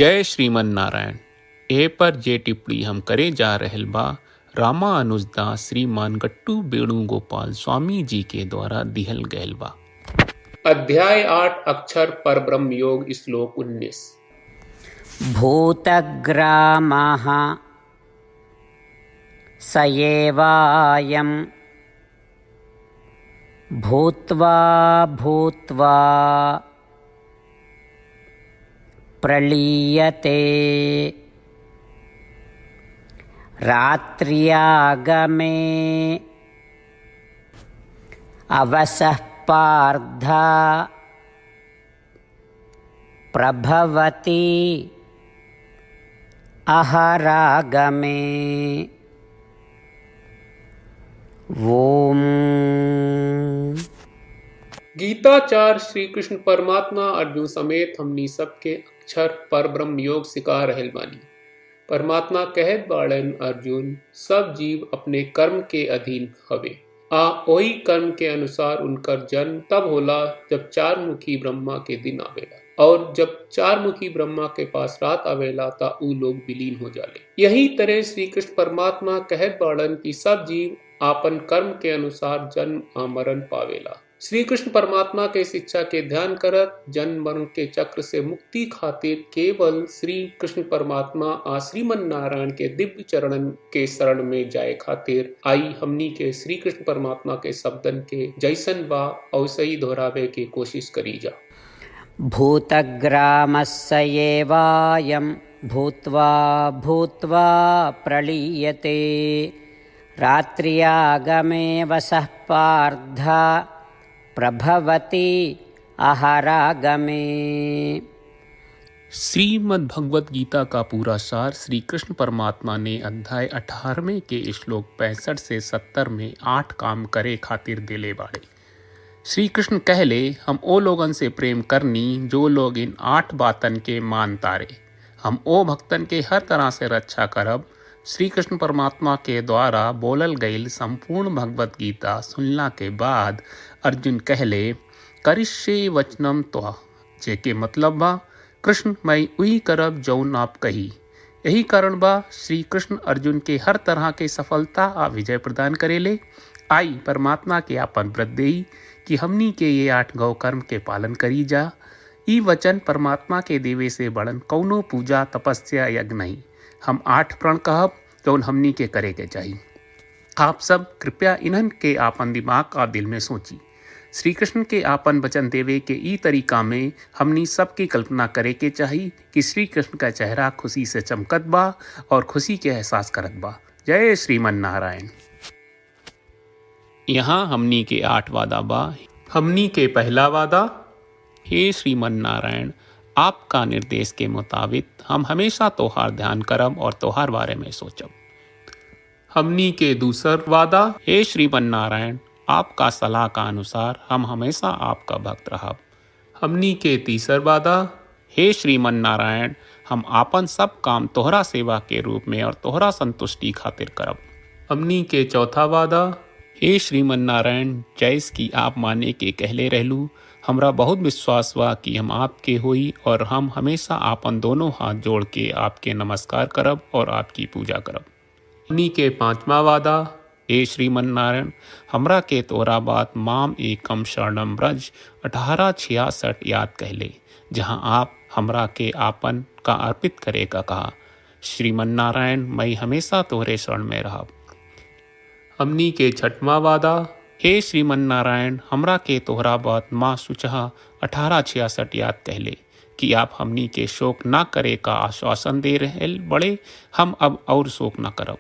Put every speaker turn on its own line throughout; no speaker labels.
जय श्रीमन नारायण। ए पर जे टिप्पणी हम करे जा रहल बा रामानुजदास श्रीमान गट्टू वेणुगोपाल स्वामी जी के द्वारा दिहल गयल बा। अध्याय 8 अक्षर पर ब्रह्म योग श्लोक 19।
भूतग्रामः स एवायं भूत्वा भूत्वा प्रलीयते रात्र्यागमे अवसः पार्थ प्रभवति अहरागमे। ओम।
गीताचार्य श्री कृष्ण परमात्मा अर्जुन समेत हमनी सबके अक्षर पर ब्रह्म योग सिखा रहल बानी। परमात्मा कहत बाड़न अर्जुन सब जीव अपने कर्म के अधीन हवे आ ओही कर्म के अनुसार उनकर जन्म तब होला जब चार मुखी ब्रह्मा के दिन आवेला और जब चार मुखी ब्रह्मा के पास रात आवेला ता ऊ लोग विलीन हो जाले। यही तरह श्री कृष्ण परमात्मा कहत बाड़न कि सब जीव आपन कर्म के अनुसार जन्म आ मरण पावेला। श्री कृष्ण परमात्मा के शिक्षा के ध्यान करत जन्म मरण के चक्र से मुक्ति खातिर केवल श्री कृष्ण परमात्मा आ श्रीमन नारायण के दिव्य चरणन के शरण में जाए खातिर आई हमनी के श्री कृष्ण परमात्मा के शब्दन के जैसन बा औसई दोहरावे के कोशिश करी जा।
भूतग्रामस्य एवायं भूत्वा भूत्वा प्रलीयते रात्र्यागमे वसः पार्थ प्रभवति अहरागमे।
श्रीमद् भगवत गीता का पूरा सार श्री कृष्ण परमात्मा ने अध्याय 18वें के श्लोक 65 से 70 में 8 काम करे खातिर दिले बाड़े। श्री कृष्ण कहले हम ओ लोगन से प्रेम करनी जो लोग इन 8 बातन के मान तारे। हम ओ भक्तन के हर तरह से रक्षा करब। श्री कृष्ण परमात्मा के द्वारा बोलल गईल संपूर्ण भगवत गीता सुनला के बाद अर्जुन कहले करिष्ये वचनम त्वा, जेके मतलब बा कृष्ण मैं वही करब जौन आप कही। यही कारण बा श्री कृष्ण अर्जुन के हर तरह के सफलता आ विजय प्रदान करेले। आई परमात्मा के आपन व्रत देई कि हमनी के ये 8 गौ कर्म के पालन करी जा। ई वचन परमात्मा के देवे से बड़न कौनो पूजा तपस्या यज्ञ नहीं। हम 8 प्रण कहब जौन हमनी के करे के चाहिए। आप सब कृपया इन्हन के आपन दिमाग और दिल में सोची। श्री कृष्ण के आपन वचन देवे के ई तरीका में हमनी सबकी कल्पना करे के चाहिए कि श्री कृष्ण का चेहरा खुशी से चमकत बा और खुशी के एहसास करत बा। जय श्रीमन नारायण। यहाँ हमनी के 8 वादा बा। हमनी के पहला वादा, हे श्रीमन नारायण आपका निर्देश के मुताबिक हम हमेशा तोहार ध्यान करब और तोहार बारे में सोचब। हमनी के दूसर वादा, हे श्रीमन नारायण आपका सलाह का अनुसार हम हमेशा आपका भक्त रहब। हमनी के तीसर वादा, हे श्रीमन नारायण हम आपन सब काम तोहरा सेवा के रूप में और तोहरा संतुष्टि खातिर करब। हमनी के चौथा वादा, हे श्रीमन नारायण जैस की आप माने के कहले रहलू हमरा बहुत विश्वास बा कि हम आपके होई और हम हमेशा आपन दोनों हाथ जोड़ के आपके नमस्कार करब और आपकी पूजा करब। हमनी के 5वां वादा, हे श्रीमन नारायण हमरा के तोरा बात माम एकम शरणम ब्रज 1866 याद कहले जहाँ आप हमरा के आपन का अर्पित करे का कहा। श्रीमन नारायण मैं हमेशा तोहरे शरण में रहब। हमनी के 6वां वादा, हे श्रीमन नारायण हमरा के तोहरा बात माँ सुचहा 1866 याद कहले कि आप हमनी के शोक ना करे का आश्वासन दे रहे बड़े। हम अब और शोक ना करब।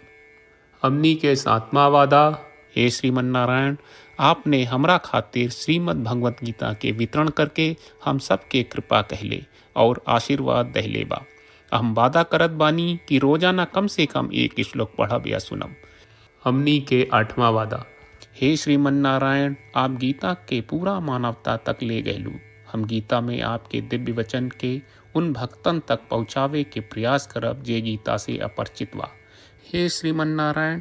हमनी के 7वां वादा, हे श्रीमन नारायण आपने हमरा खातिर श्रीमद् भगवत गीता के वितरण करके हम सबके कृपा कहले और आशीर्वाद दहले बा। हम वादा करत बानी कि रोजाना कम से कम 1 श्लोक पढ़ब या सुनब। हमनी के 8वां वादा, हे श्रीमन नारायण आप गीता के पूरा मानवता तक ले गयलू। हम गीता में आपके दिव्य वचन के उन भक्तन तक पहुँचावे के प्रयास करब जे गीता से अपरिचित बा। हे श्रीमन नारायण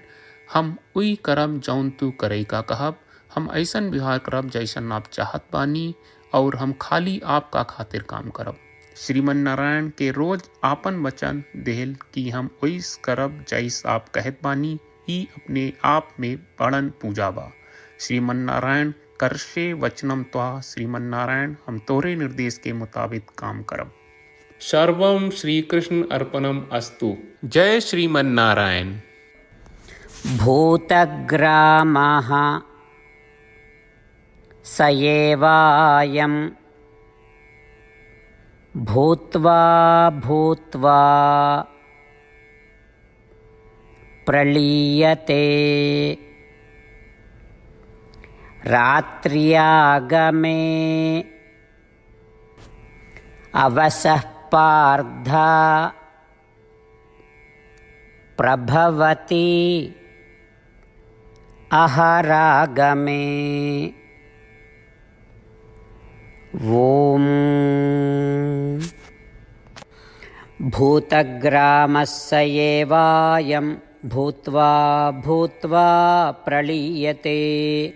हम उई करब जौन तू करे का कहब। हम ऐसन व्यवहार करब जैसन आप चाहत बानी और हम खाली आपका खातिर काम करब। श्रीमन नारायण के रोज आपन वचन देहल कि हम ओइस करब जैस आप कहत बानी, ही अपने आप में बड़न पूजा बा। श्रीमन नारायण करशे वचनम त्वा, श्रीमन नारायण हम तोरे निर्देश के मुताबिक काम करब। सर्वम श्री कृष्ण अर्पणम अस्तु। जय श्रीमन नारायण।
भूतग्रामः स एवायं भूत्वा भूत्वा प्रलीयते रात्र्यागमे अवसः पार्थ प्रभवति अहरागमे। ॐ भूतग्रामस्य एवायं भूत्वा भूत्वा प्रलीयते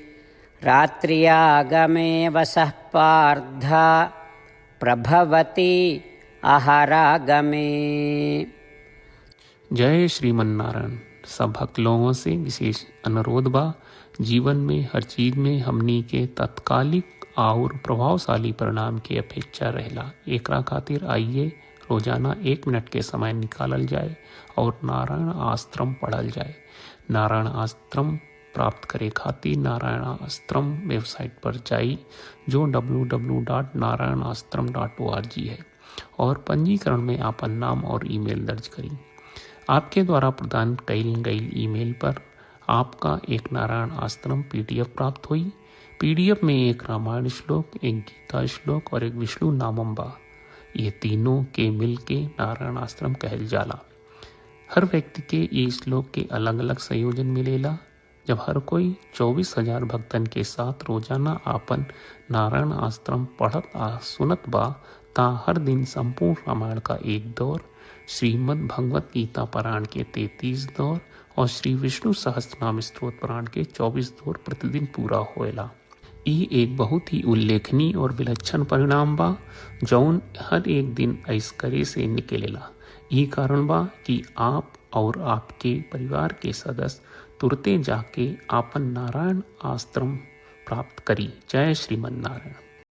रात्र्यागमे वसः पार्थ प्रभवति अहरागमे।
जय श्रीमन नारायण। सब भक्त लोगों से विशेष अनुरोध बा, जीवन में हर चीज में हमनी के तत्कालिक और प्रभावशाली परिणाम की अपेक्षा रहेला। एकरा खातिर आइए रोजाना 1 मिनट के समय निकालल जाए और नारायण आश्रम पढ़ल जाए। नारायण आश्रम प्राप्त करे खातिर नारायण आश्रम वेबसाइट पर जाई, जो www.narayanashram.org है, और पंजीकरण में आपन नाम और ईमेल दर्ज करी। आपके द्वारा प्रदान कईल गई ईमेल पर आपका एक नारायण आश्रम PDF प्राप्त हुई। PDF में एक रामायण श्लोक, एक गीता श्लोक और एक विष्णु नामम बा। ये तीनों के मिल के नारायण आश्रम कहल जाला। हर व्यक्ति के ये श्लोक के अलग अलग संयोजन मिलेला। जब हर कोई 24,000 भक्तन के साथ रोजाना आपन नारायण आश्रम पढ़त आ सुनत बा, ता हर दिन संपूर्ण रामायण का 1 दौर, श्रीमद् भगवत गीता पारायण के 33 दौर और श्री विष्णु सहस्त्रनाम स्तोत्र पारायण के 24 दौर प्रतिदिन पूरा होएला। ई एक बहुत ही उल्लेखनीय और विलक्षण परिणाम बा, जौन हर एक दिन ऐस करे से निकलेला। ई कारण बा कि आप और आपके परिवार के सदस्य तुरते जाके आपन नारायण आश्रम प्राप्त करी। जय श्रीमन नारायण।